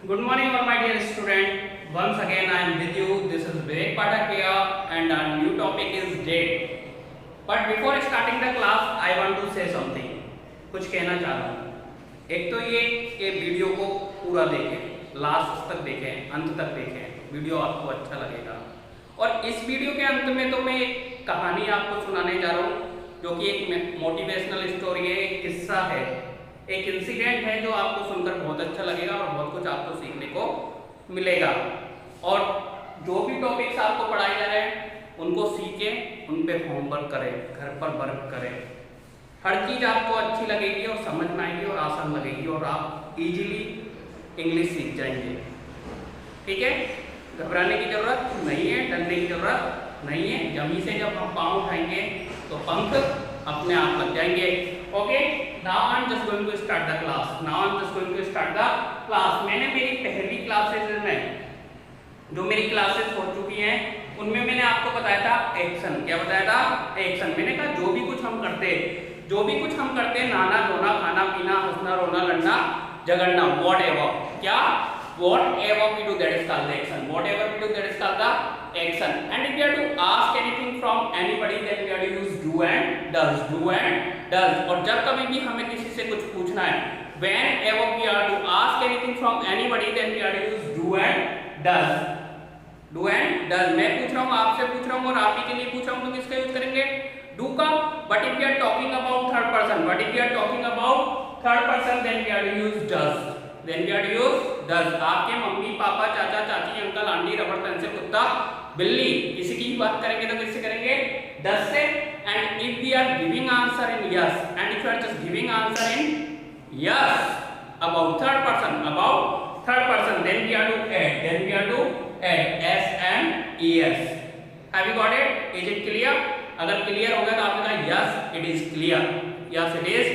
Good morning, all my dear student. Once again, I am with you. This is Vivek Pathak here, and our new topic is date. But before starting the class, I want to say something. कुछ कहना चाह रहा हूँ। एक तो ये कि video को पूरा देखें, लास्ट तक देखें, अंत तक देखें। वीडियो आपको अच्छा लगेगा। और इस वीडियो के अंत में तो मैं एक कहानी आपको सुनाने जा रहा हूँ, जो कि एक मोटिवेशनल स्टोरी है, एक किस्सा है, एक इंसिडेंट है जो आपको सुनकर बहुत अच्छा लगेगा और बहुत कुछ आपको सीखने को मिलेगा। और जो भी टॉपिक्स आपको पढ़ाए जा रहे हैं उनको सीखें, उन पे होमवर्क करें, घर पर वर्क करें। हर चीज़ आपको अच्छी लगेगी और समझ में आएगी और आसान लगेगी और आप इजीली इंग्लिश सीख जाएंगे। ठीक है, घबराने की ज़रूरत नहीं है, डरने की ज़रूरत नहीं है। जमीन से जब हम पाँव उठाएंगे तो पंख अपने आप लग जाएंगे। Okay, now I am just going to start the class. Now I am just going to start the class. मैंने मेरी पहली क्लासेस में जो मेरी क्लासेस हो चुकी हैं उनमें मैंने आपको बताया था एक्शन। क्या बताया था? एक्शन। मैंने कहा जो भी कुछ हम करते नहाना धोना खाना पीना हंसना रोना लड़ना झगड़ना वॉट एवर, क्या whatever we do that is called action. Whatever we do that is called the action. And if you have to ask anything from anybody then we have to use do and does, do and does. और जब कभी भी हमें किसी से कुछ पूछना है, whenever we are to ask anything from anybody then we are to use do and does, do and does। मैं पूछ रहा हूँ, आपसे पूछ रहा हूँ और आप ही के लिए पूछ रहा हूँ, तो किसका यूज करेंगे? do का। but if we are talking about third person, but if we are talking about third person then we are to use does, then we are to use does। आपके मम्मी पापा चाचा चाची uncle aunty रबड़ pencil कुत्ता बिल्ली किसी की बात करेंगे तो किससे करेंगे? does से। and if we are giving answer in yes and if you are just giving answer in yes about third person then we are to add s and es। have you got it? is it clear? अगर clear हो गया तो आपने कहा yes it is clear, yes it is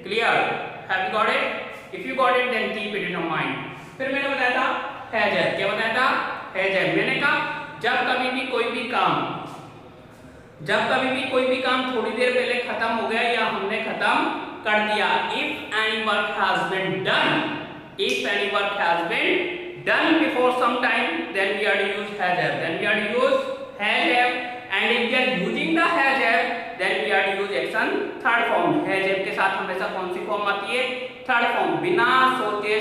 clear। have you got it? if you got it then keep it in your mind। फिर मैंने बताया था has है। क्या बताया था? has है। मैंने कहा जब कभी भी कोई भी काम थोड़ी देर पहले खत्म हो गया या हमने खत्म कर दिया, if any work has been done before some time then we are to use has have, and if we are using the has have then we are to use action third form। has have के साथ हमेशा कौन सी form आती है? Third form. बिना सोचे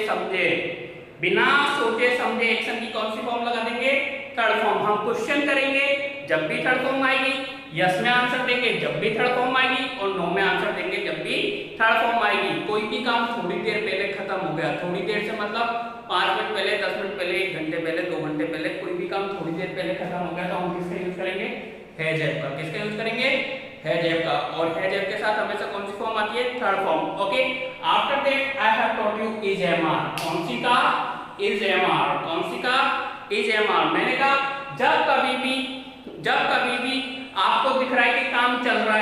समझे एक्शन की कौन सी फॉर्म लगा देंगे? Third form. हम क्वेश्चन करेंगे जब भी थर्ड फॉर्म आएगी, यस में आंसर देंगे जब भी थर्ड फॉर्म आएगी और नो में आंसर देंगे जब भी थर्ड फॉर्म आएगी। कोई भी काम थोड़ी देर पहले खत्म हो गया, थोड़ी देर से मतलब 5 मिनट पहले 10 मिनट पहले 1 घंटे पहले 2 घंटे पहले कोई भी काम थोड़ी देर पहले खत्म हो गया तो हम किसका यूज करेंगे? हैज हैव का। किसका यूज करेंगे? हैज हैव का। और हैज हैव के साथ हमेशा कौन सी फॉर्म आती है? Third form. Okay, after that I have taught you is am are. कौन सी का? Is am are. कौन सी का? Is am are. मैंने कहा जब कभी भी आपको दिख रहा है कि काम चल रहा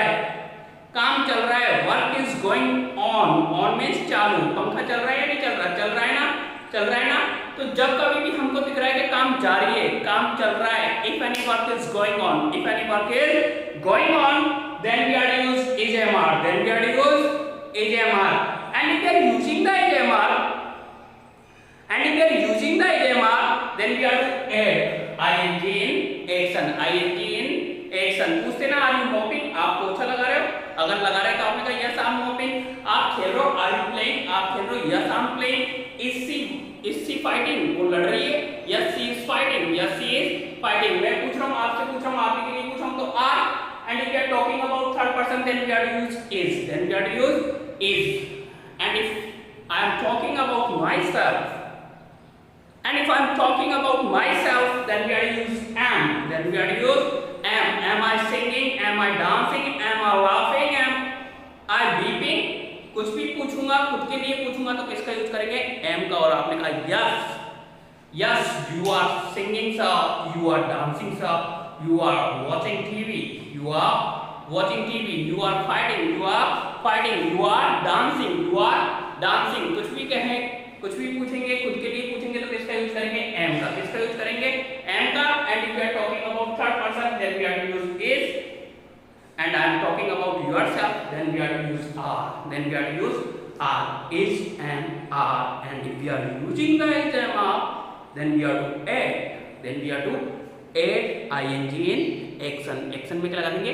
है, work is going on means चालू। पंखा चल रहा है या नहीं चल रहा? चल रहा है ना। तो जब कभी भी हमको दिख रहा है कि काम जारी है, काम चल रहा है, if any work is going on then we are to use is mr, and if we are using the is mr then we are to add ing in action। पूछते ना आर यू मॉपिंग, आप पोछा लगा रहे हो? अगर लगा रहे तो आपने कहा यस आई एम मॉपिंग। आप खेल रहे हो, आर यू प्लेइंग, आप खेल रहे हो, yes I am playing. Is she fighting, वो लड़ रही है, yes she is fighting, yes she is fighting. मैं पूछ रहा हूँ, आपसे पूछ रहा हूँ, आप ही के लिए पूछ रहा हूँ, तो are. And if we are talking about third person then we are to use is, and if I am talking about myself and if I am talking about myself then we are to use am, am I singing, am I dancing, am I laughing, am I weeping। कुछ भी पूछूंगा, खुद के लिए पूछूंगा तो किसका use करेंगे? am का। और आपने कहा yes you are singing sir, you are dancing sir, you are watching TV, you are fighting, you are dancing। कुछ भी कहें, कुछ भी पूछेंगे, खुद के लिए पूछेंगे तो किसका यूज करेंगे? am का। किसका यूज करेंगे? am का। And if we are talking about third person then we are to use is, and I am talking about yourself then we are to use are, is and are, and if we are using the HMR, then we have to add ing in action. Action में क्या लगा देंगे?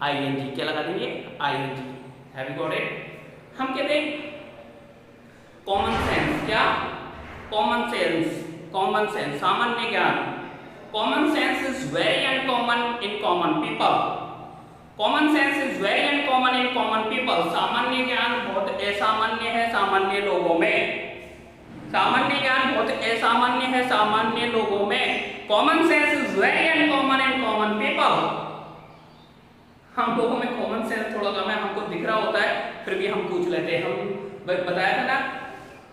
ing. क्या लगा देंगे? ing. Have you got it? हम कहते हैं कॉमन सेंस. क्या? कॉमन सेंस, सामान्य ज्ञान. Common sense is very uncommon in common people. Common sense is very uncommon in common people. सामान्य ज्ञान बहुत असामान्य है सामान्य लोगों में. सामान्य ज्ञान बहुत असामान्य है सामान्य लोगों में. Common sense is very uncommon in common people. हम लोगों में कॉमन सेंस थोड़ा कम है, हमको दिख रहा होता है फिर भी हम पूछ लेते हैं. हम बताया था ना,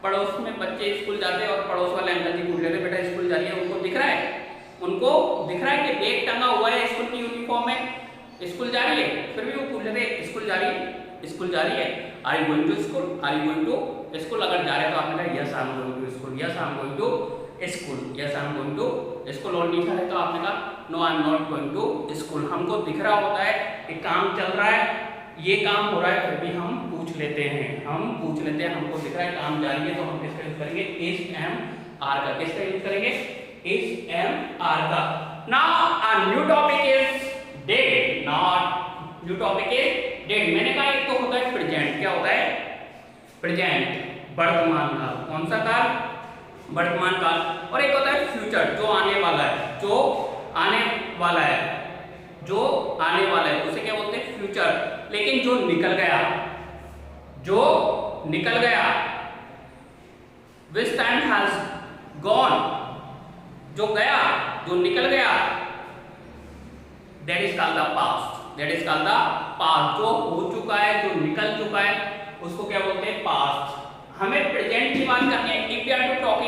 पड़ोस में बच्चे स्कूल जाते हैं और पड़ोस वाले अंकल जी पूछ लेते, बेटा स्कूल जा रही है, उनको दिख रहा है कि बैग टंगा हुआ है स्कूल की यूनिफॉर्म में, स्कूल जा रही है, फिर भी वो पूछ लेते स्कूल जा रही है. Are you going to school? Are you going to school? अगर जा रहे हैं तो आपने कहा yes I am going to school, yes I am going to school, yes I am going to school. और नहीं जा रहे तो आपने कहा no I am not going to school. हमको दिख रहा होता है कि काम चल रहा है, ये काम हो रहा है, फिर भी हम पूछ लेते हैं. हमको दिख रहा है काम जारी है, तो हम किसका यूज करेंगे? इज एम आर का. किसका यूज करेंगे? इज एम आर का. Now a new topic is did. New topic is did. मैंने कहा एक तो होता है प्रेजेंट. क्या होता है? प्रेजेंट, वर्तमान काल. कौन सा काल? वर्तमान काल. और एक होता है फ्यूचर, जो आने वाला है, जो आने वाला है, उसे क्या बोलते हैं? फ्यूचर. लेकिन जो निकल गया, which time has gone, जो निकल गया, that is called the past. जो हो चुका है, जो निकल चुका है, उसको क्या बोलते हैं? पास्ट. हमें प्रेजेंट की बात करनी है. if we are to talk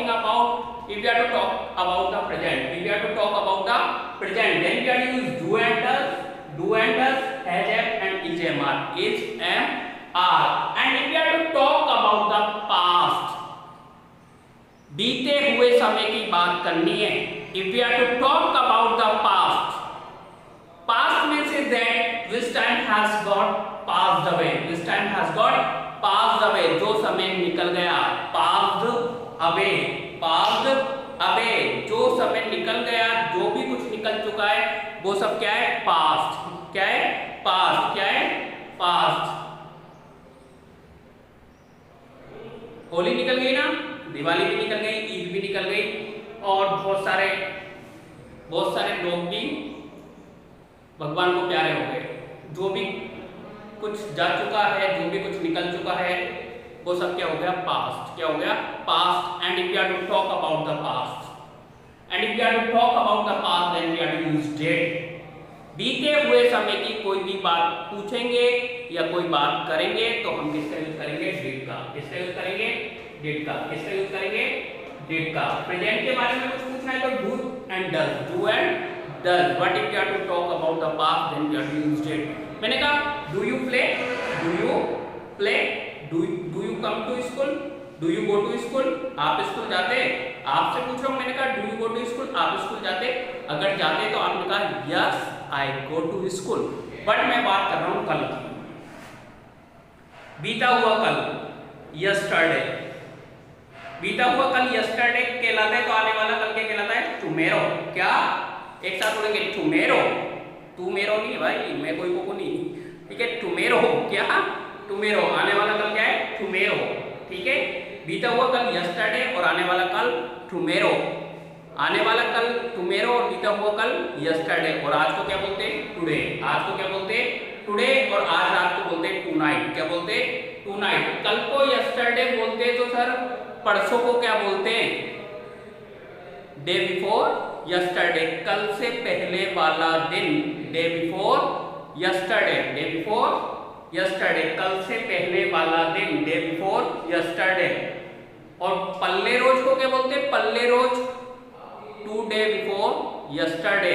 about the present, then we are to use do and does, has and is mr. And if we are to talk about the past, बीते हुए समय की बात करनी है. if we are to talk about the past means is that which time has got passed away, जो समय निकल गया. passed away, जो समय निकल गया, जो भी कुछ निकल चुका है, वो सब क्या है? पास्ट. क्या है? पास्ट. होली निकल गई ना, दिवाली भी निकल गई, ईद भी निकल गई, और बहुत सारे लोग भी भगवान को प्यारे हो गए. जो भी कुछ जा चुका है, जो भी कुछ निकल चुका है, वो सब क्या हो गया? पास्ट. क्या हो गया? Past. And if we are to talk about the past, then we are to use date. बीते हुए समय की कोई भी बात पूछेंगे या कोई बात करेंगे तो हम किसका यूज करेंगे? डेट का. किसका यूज करेंगे? डेट का. प्रेजेंट के बारे में कुछ पूछना है तो do and does. But if you are to talk about the past, then you are to use did. मैंने कहा do you play, do you come to school, do you go to school. आप school जाते? आपसे पूछ रहा हूं. मैंने कहा do you go to school, आप स्कूल जाते? अगर जाते तो आपने कहा yes I go to school. But मैं बात कर रहा हूं कल की. बीता हुआ कल, यस्टरडे. बीता हुआ कल यस्टरडे कहलाता है, तो आने वाला कल क्या कहलाता है? टुमेरो. क्या? एक साथ बोलेंगे टुमेरो. टुमेरो नहीं भाई, मैं कोई को नहीं, ठीक है? टुमेरो. क्या? टुमेरो. आने वाला कल क्या है? टुमेरो. ठीक है? बीता हुआ कल यस्टरडे और आने वाला कल टुमेरो. आने वाला कल टुमेरो और बीता हुआ कल यस्टरडे. और आज को क्या बोलते हैं? टुडे. आज को क्या बोलते हैं? टुडे. और आज रात को बोलते हैं टुनाइट. क्या बोलते हैं? टुनाइट. कल को यस्टरडे बोलते हैं, तो सर परसों को क्या बोलते हैं? Day before yesterday. कल से पहले वाला दिन. Day before yesterday. कल से पहले वाला दिन. Day before yesterday. और पल्ले रोज को क्या बोलते हैं? पल्ले रोज. Two day before yesterday.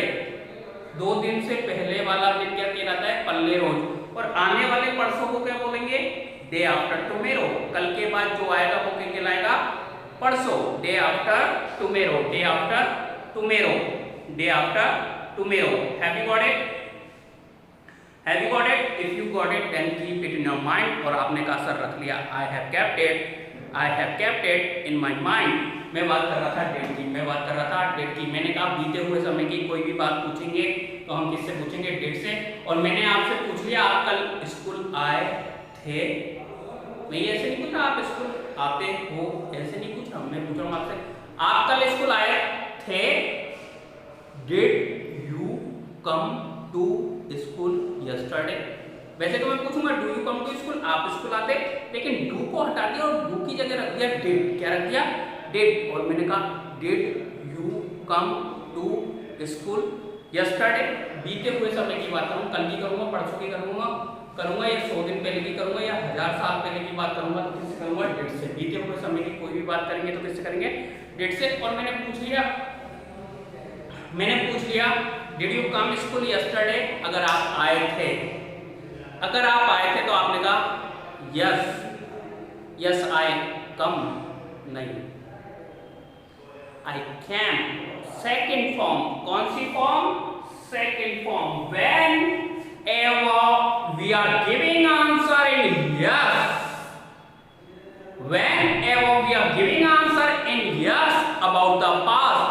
2 दिन से पहले वाला दिन क्या कहलाता है? पल्ले रोज. और आने वाले परसों को क्या बोलेंगे? Day after tomorrow. कल के बाद जो आएगा वो क्या कहलाएगा? परसों. Day after tomorrow. Have you got it? If you got it then keep it in your mind. और आपने कहा सर रख लिया. I have kept it. I have kept it in my mind. मैं बात कर रहा था डेट की, मैं बात कर रहा था डेट की। मैंने कहा बीते हुए समय की कोई भी बात पूछेंगे तो हम किससे पूछेंगे? डेट से। और मैंने आपसे पूछ लिया आप कल स्कूल आए थे, मैं ऐसे नहीं पूछ रहा आप स्कूल आते हो, ऐसे नहीं पूछ रहा, मैं पूछ रहा हूँ आपसे आप कल स्कूल आए थे। Did you come to school yesterday? वैसे तो मैं पूछूंगा do you come to school, आप स्कूल आते, लेकिन डू को हटा दिया और डू की जगह रख दिया डिड। क्या रख दिया? डिड। और मैंने कहा did you come to school yesterday. बीते हुए समय की बात करूँ, कल की करूँगा, परसों की करूँगा या 100 दिन पहले की करूँगा या 1000 साल पहले की बात करूँगा तो किससे करूँगा? डिड से। बीते हुए समय की कोई भी बात करेंगे तो किससे करेंगे? डिड से। और मैंने पूछ लिया did you come school yesterday, अगर आप आए थे, अगर आप आए थे तो आपने कहा यस आई कम, नहीं आई कैम। सेकेंड फॉर्म, कौन सी form? Second form. Whenever we are giving answer in yes, whenever we are giving answer in yes about the past,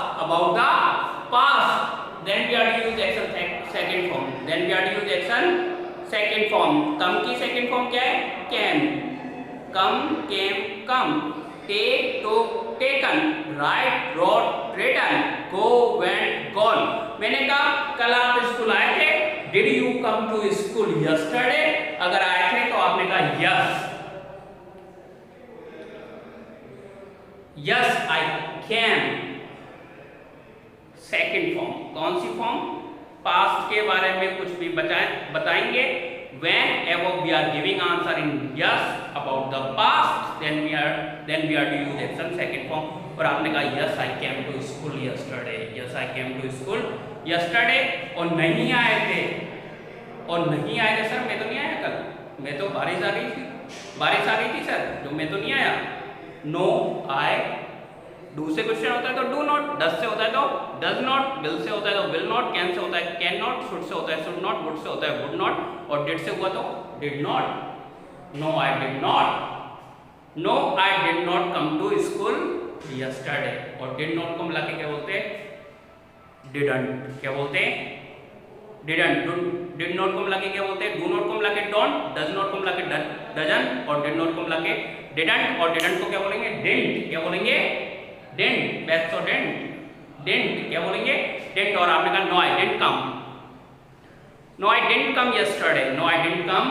then we are to use action second form, then we are to use action second form। come की second form क्या है? came, come came come, take took taken, write wrote written, go went gone। मैंने कहा कल आप school आए थे, did you come to school yesterday? अगर आए थे तो आपने कहा yes, yes I can। Second form, कौन सी फॉर्म? पास्ट के बारे में कुछ भी बताएंगे। whenever we are giving answer in yes about the past, then we are to use action second form। और आपने कहा yes I came to school yesterday, yes I came to school yesterday। और नहीं आए थे, और नहीं आए थे सर, मैं तो नहीं आया कल, मैं तो बारिश आ गई थी सर, जो मैं तो नहीं आया। नो आई, डू से क्वेश्चन होता है तो डू नॉट, डज से होता है तो डज नॉट, विल से होता है तो विल नॉट, कैन से होता है कैन नॉट, शुड से होता है शुड नॉट, वुड से होता है वुड नॉट, और डिड से हुआ तो did not. No I did not come to school yesterday. और डिड नॉट को मिला के क्या बोलते हैं? डिडंट। क्या बोलते हैं? डिडंट। डिड नॉट को मिला के क्या बोलते हैं? डू नॉट को मिला के डोंट, डज नॉट को मिला के डजंट, और डिड नॉट को मिला के डिडंट। और डिडंट को क्या बोलेंगे? डिडंट। क्या बोलेंगे? डिडंट। बैक्स और डिडंट क्या बोलेंगे? डिडंट। और आपने कहा no I didn't come, no I didn't come yesterday, no I didn't come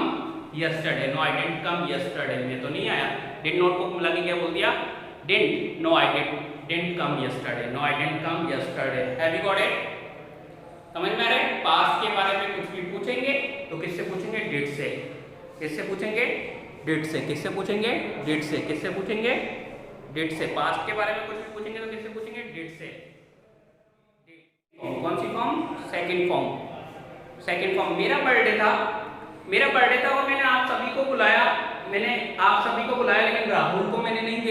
yesterday, no I didn't come yesterday, मैं तो नहीं आया। डिड नॉट को मिला के क्या बोल दिया? Didn't. No I didn't come yesterday, no I didn't come yesterday. Have you got it? समझ में आ रहा है? पास्ट के बारे में कुछ भी पूछेंगे तो किससे पूछेंगे? डिड से। किससे पूछेंगे? डिड से। किससे पूछेंगे? डिड से। किससे पूछेंगे? डिड से। पास्ट के बारे में कुछ भी पूछेंगे तो किससे पूछेंगे? Did say. कौन सी form? Second form. Second form. मेरा बर्थडे था और मैंने आप सभी को बुलाया, लेकिन राहुल को मैंने नहीं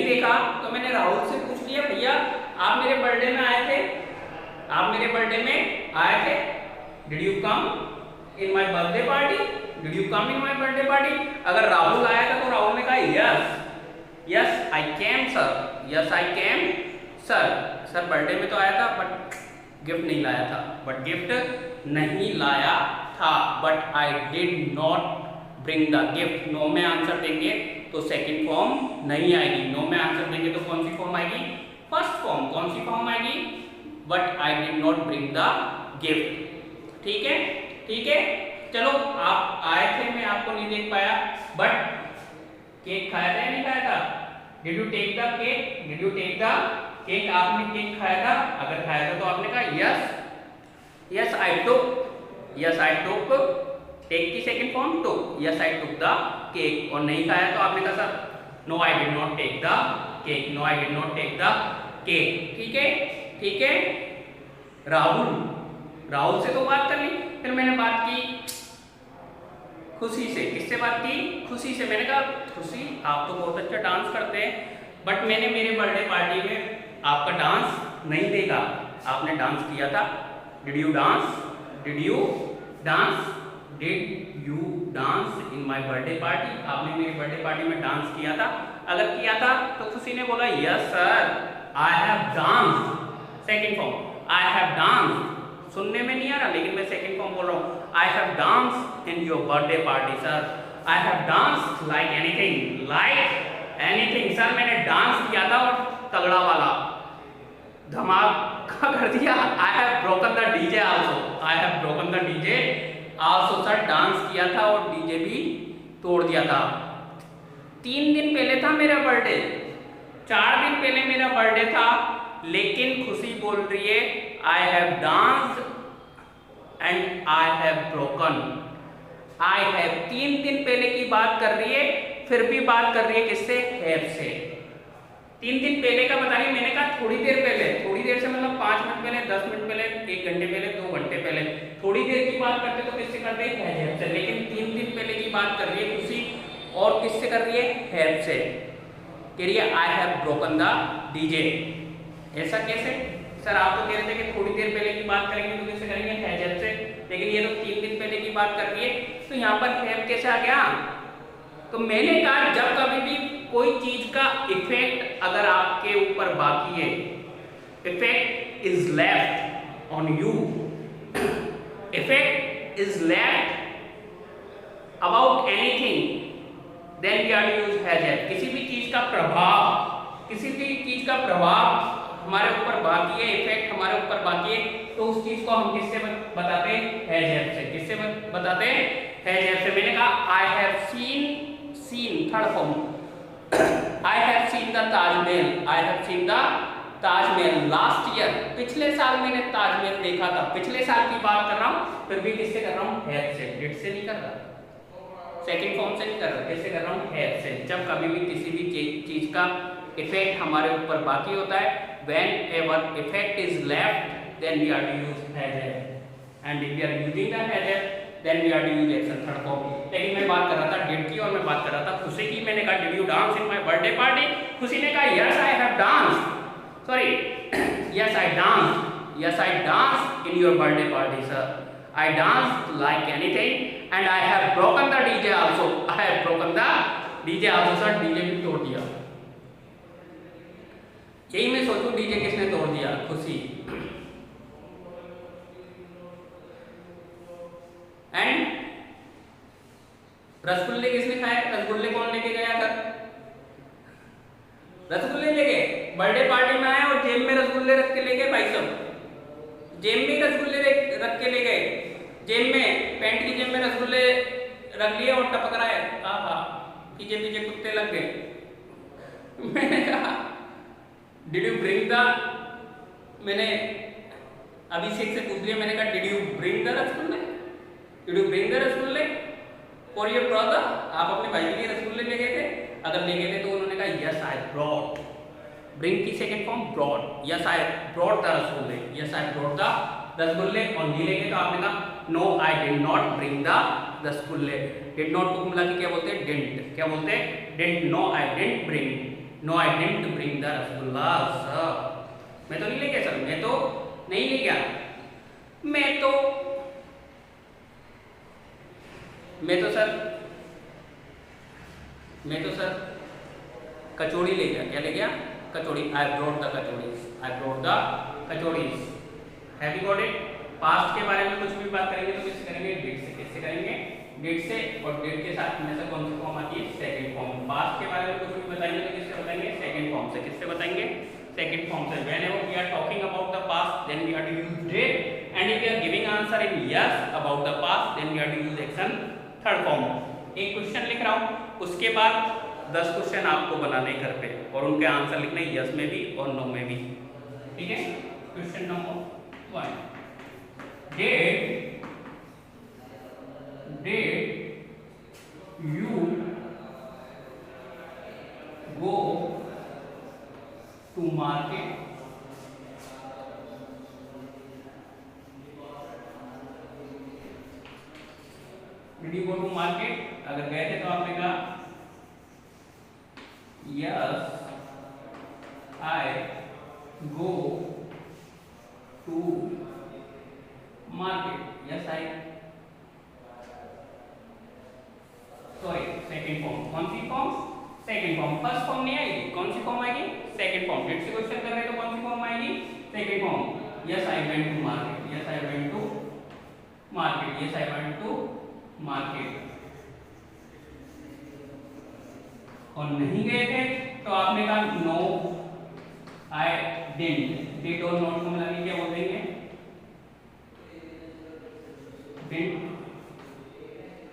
देखा, तो मैंने राहुल से पूछ लिया भैया आप मेरे बर्थडे में आए थे, did you come in my birthday party? अगर राहुल आया था तो राहुल ने कहा yes I came sir, sir birthday में तो आया था बट गिफ्ट नहीं लाया था, but I did not bring the gift. No में आंसर देंगे तो सेकंड फॉर्म नहीं आएगी, नो में आंसर देंगे तो कौन सी फॉर्म आएगी? First form. कौन सी फॉर्म आएगी? But I did not bring the gift. ठीक है। चलो आप आए थे, मैं आपको नहीं देख पाया, बट केक खाया था या नहीं खाया था? Did you take the cake? आपने केक खाया था? अगर खाया था तो आपने कहा यस आई टुक, टेक की second form took, yes I took the cake. और नहीं खाया तो आपने कहा sir no I did not take the cake. ठीक है। राहुल से तो बात कर ली, फिर मैंने बात की खुशी से। किससे बात की? खुशी से। मैंने कहा खुशी आप तो बहुत अच्छा डांस करते हैं, बट मैंने मेरे बर्थडे पार्टी में आपका डांस नहीं देखा। आपने डांस किया था, did you dance? Dance in my birthday party? आपने मेरी बर्थडे पार्टी में डांस किया था? अगर किया था तो खुशी ने बोला yes sir I have dance. Second form I have dance, सुनने में नहीं आ रहा लेकिन मैं सेकेंड फॉर्म बोल रहा हूँ। I have dance in your birthday party sir. I have dance like anything, like anything sir मैंने डांस किया था और तगड़ा वाला धमाका कर दिया। I have broken the DJ also, I have broken the DJ also sir dance किया था और डीजे भी तोड़ दिया था। 3 दिन पहले था मेरा बर्थडे, 4 दिन पहले मेरा बर्थडे था, लेकिन खुशी बोल रही है I have dance and I have broken. I have 3 दिन पहले की बात कर रही है, फिर भी बात कर रही है किससे? हैव से। 3 दिन पहले का बता रही है, मैंने कहा थोड़ी देर पहले, थोड़ी देर से मतलब 5 मिनट पहले, 10 मिनट पहले, 1 घंटे पहले, 2 घंटे पहले। थोड़ी देर की बात करते तो किससे करते हैं? हैव से। लेकिन 3 दिन पहले की बात कर रही है खुशी और किससे कर रही है? हैव से। कह रही है I have broken the DJ. ऐसा कैसे सर? आप तो कह रहे थे कि थोड़ी देर पहले की बात करेंगे तो किससे करेंगे? हैव से, लेकिन ये तो 3 दिन पहले की बात कर रही है, तो यहाँ पर हैव कैसे आ गया? तो मैंने कहा जब कभी भी कोई चीज का इफेक्ट अगर आपके ऊपर बाकी है, effect is left on you, effect is left about anything, then we are to use has. किसी भी चीज का प्रभाव, किसी भी चीज का प्रभाव हमारे ऊपर बाकी है, इफेक्ट हमारे ऊपर बाकी है, तो उस चीज को हम किससे बताते हैं? हैज से। किससे बताते हैं? हैज से। मैंने कहा I have seen, third form I have seen the Taj Mahal, I have seen the Taj Mahal last year, पिछले साल मैंने ताजमहल देखा था। पिछले साल की बात कर रहा हूँ, फिर भी किससे कर रहा हूँ? हैव से। डिड से नहीं कर रहा, सेकेंड फॉर्म से नहीं कर रहा, कैसे कर रहा हूँ? हैव से। जब कभी भी किसी भी चीज का इफेक्ट हमारे ऊपर बाकी होता है, whenever effect is left, then we are to use has, and if we are using the has, then we are to use action third form। लेकिन मैं बात कर रहा था did की और मैं बात कर रहा था खुशी की। मैंने कहा did you dance in my birthday party? खुशी ने कहा yes I have danced, sorry yes I danced, yes I danced in your birthday party sir, I danced like anything and I have broken the DJ also, I have broken the DJ also sir, DJ भी तोड़ दिया। यही मैं सोचूं DJ किसने तोड़ दिया? खुशी। एंड रसगुल्ले किसने खाए? रसगुल्ले कौन लेके गया था? रसगुल्ले ले गए, बर्थडे पार्टी में आए और जेब में रसगुल्ले रख के ले गए भाई साहब। जेब में रसगुल्ले रख के ले गए, जेब में, पैंट की जेब में रसगुल्ले रख लिए और टपक रहा है। आहा, पीछे पीछे कुत्ते लग गए। मैंने कहा डिड यू ब्रिंग द, मैंने अभिषेक से पूछ लिया, मैंने कहा डिड यू ब्रिंग द रसगुल्ले, डिड यू ब्रिंग द रसगुल्ले फॉर योर ब्रदर? आप अपने भाई के लिए रसगुल्ले ले गए थे? अगर ले गए थे तो उन्होंने कहा यस आई ब्रॉट, ब्रिंग की second form brought, yes I brought the रसगुल्ले, यस आई ब्रॉट द रसगुल्ले। और नहीं लेंगे तो आपने कहा no I did not bring the रसगुल्ले। डिड नॉट को मिला के क्या बोलते हैं? डिडंट। क्या बोलते हैं? Didn't. No I didn't bring, no I didn't bring the rasgulla sir. मैं तो नहीं ले गया सर, मैं तो नहीं ले गया, मैं तो सर कचौड़ी ले गया। क्या ले गया? Kachori. I brought the kachoris, I brought the kachoris. Have you got it? Past के बारे में कुछ भी बात करेंगे तो किससे करेंगे? डिड से। किससे करेंगे? डिड से। और डिड के साथ में से कौन सी फॉर्म आती है? Second form. पास्ट के बारे में कुछ भी बताएंगे तो किससे बताएंगे? सेकंड फॉर्म से। किससे बताएंगे? सेकंड फॉर्म से। whenever we are talking about the past then we are to use did, and if we are giving answer in yes about the past then we are to use action third form। एक question लिख रहा हूँ, उसके बाद 10 question आपको बनाने घर पे और उनके आंसर लिखने यस में भी और नो में भी। ठीक है? Question number 1, did you go to market? Did you go to market? अगर गए थे तो आपने कहा yes I go to market, yes I second form, first form नहीं आएगी, कौन सी फॉर्म आएगी? Second form. डेट से क्वेश्चन कर रहे हैं तो कौन सी फॉर्म आएगी? Second form. Yes I went to market, yes I went to market, yes I went to market. और नहीं गए थे तो आपने कहा नो आई डिडंट। डिड और नॉट को मिला के क्या बोल देंगे? Didn't.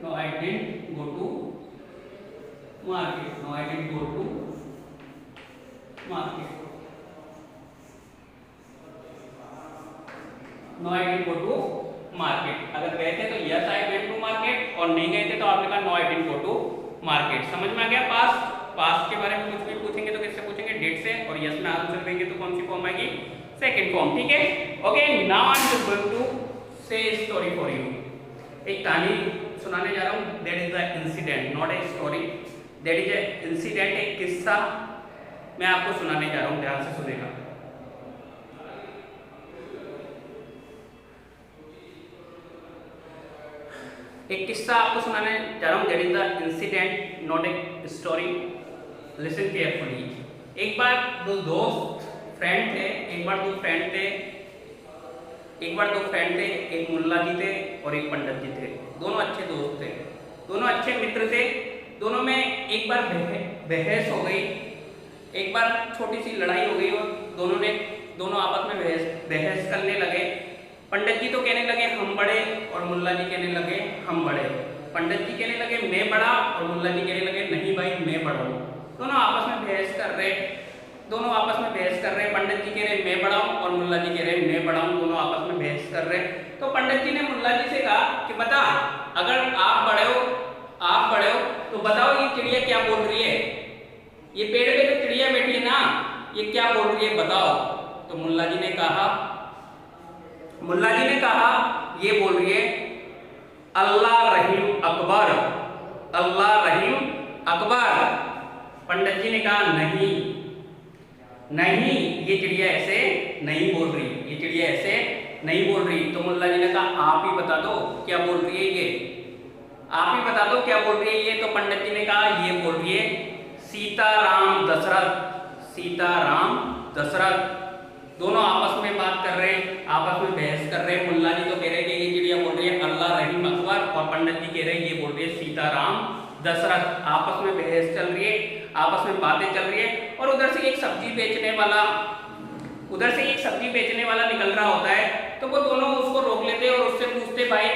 No I didn't go to market, no I didn't go to market, no I didn't go to market. अगर गए थे तो yes I went to market, और नहीं गए थे तो आपने कहा no I didn't go to market. समझ में आ गया? पास्ट पास्ट के बारे में कुछ भी पूछेंगे तो किससे पूछेंगे? डेट से, और यस में आंसर देंगे तो कौन सी फॉर्म आएगी? Second form. ठीक है, okay. Now I am going to say story for you. एक कहानी सुनाने जा रहा हूँ। That is the incident, not a story, that is a incident, एक किस्सा मैं आपको सुनाने जा रहा हूँ, ध्यान से सुनेगा। एक किस्सा आपको सुनाने जा रहा हूँ। That is the incident, not a story. Listen carefully. एक बार दो दोस्त फ्रेंड थे, एक बार दो फ्रेंड थे, एक मुल्ला जी थे और एक पंडित जी थे। दोनों अच्छे दोस्त थे, दोनों अच्छे मित्र थे। दोनों में एक बार बहस हो गई, एक बार छोटी सी लड़ाई हो गई और दोनों आपस में बहस करने लगे। पंडित जी तो कहने लगे हम बड़े, और मुल्ला जी कहने लगे हम बड़े। पंडित जी कहने लगे मैं बड़ा, और मुल्ला जी कहने लगे नहीं भाई मैं बड़ा हूँ। दोनों आपस में बहस कर रहे, पंडित जी कह रहे मैं बड़ा हूँ और मुल्ला जी कह रहे मैं बड़ा हूँ। दोनों आपस में बहस कर रहे। तो पंडित जी ने मुल्ला जी से कहा कि बता, अगर आप बड़े हो तो बताओ ये चिड़िया क्या बोल रही है? ये पेड़ पे जो चिड़िया बैठी है ना, ये क्या बोल रही है बताओ। तो मुल्ला जी ने कहा ये बोल रही है अल्लाह रहीम अकबर, अल्लाह रहीम अकबर। पंडित जी ने कहा नहीं ये चिड़िया ऐसे नहीं बोल रही, ये चिड़िया ऐसे नहीं बोल रही। तो मुल्ला जी ने कहा आप ही बता दो क्या बोल रही है ये, आप ही बता दो क्या बोल रही है ये। तो पंडित जी ने कहा ये बोल रही है सीताराम दशरथ, सीताराम दशरथ। दोनों आपस में बात कर रहे हैं, आपस में बहस कर रहे हैं। मुल्ला जी तो कह रहे हैं कि ये चिड़िया बोल रही है अल्लाह रहीम अकबर, और पंडित जी कह रहे हैं ये बोल रही है सीताराम दशरथ। आपस में बहस चल रही है, आपस में बातें चल रही है। और उधर से एक सब्जी बेचने वाला निकल रहा होता है। तो वो दोनों उसको रोक लेते और उससे पूछते भाई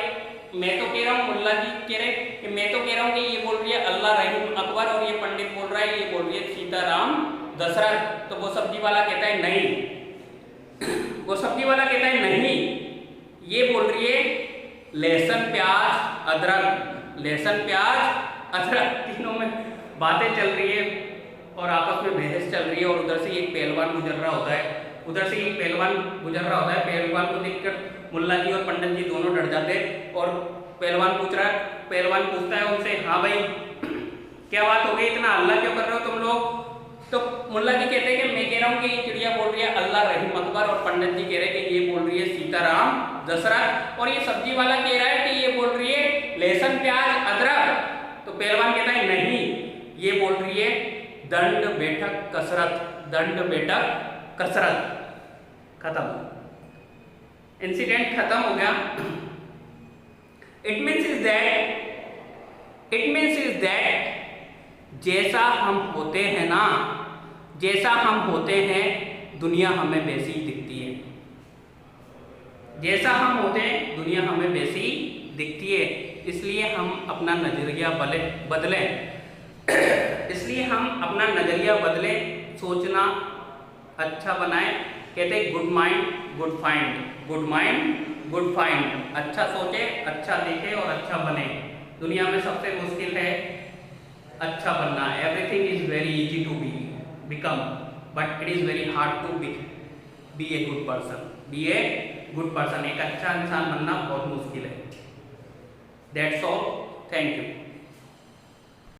मैं तो कह रहा हूँ, मुल्ला जी कह रहे कि मैं तो कह रहा हूँ कि ये बोल रही है अल्लाह रहीम अकबर, और ये पंडित बोल रहा है ये बोल रही है सीताराम दशरथ। तो वो सब्जी वाला कहता है नहीं, ये बोल रही है लहसुन प्याज अदरक, लहसुन प्याज अदरक। तीनों में बातें चल रही है और आपस में बहस चल रही है। और उधर से एक पहलवान गुजर रहा होता है, पहलवान को देखकर मुल्ला जी और पंडित जी दोनों डर जाते हैं। और पहलवान पूछता है उनसे हाँ भाई क्या बात हो गई, इतना हल्ला क्यों कर रहे हो तुम लोग? तो मुल्ला जी कहते हैं कि मैं कह रहा हूँ कि ये चिड़िया बोल रही है अल्लाह रहीम अकबर, और पंडित जी कह रहे हैं कि ये बोल रही है सीताराम दशरथ, और ये सब्जी वाला कह रहा है कि ये बोल रही है लहसुन प्याज अदरक। तो पहलवान कहता है नहीं ये बोल रही है दंड बैठक कसरत, दंड बैठक कसरत। खत्म, इंसिडेंट खत्म हो गया। इट मीन्स इज दैट जैसा हम होते हैं ना, जैसा हम होते हैं दुनिया हमें वैसी ही दिखती है, जैसा हम होते हैं दुनिया हमें वैसी दिखती है। इसलिए हम अपना नजरिया बदलें, सोचना अच्छा बनाएं। कहते हैं गुड माइंड गुड फाइंड, अच्छा सोचे, अच्छा देखे और अच्छा बने। दुनिया में सबसे मुश्किल है अच्छा बनना। Everything is very easy to become, but it is very hard to be a good person. एक अच्छा इंसान बनना बहुत मुश्किल है। That's all, thank you.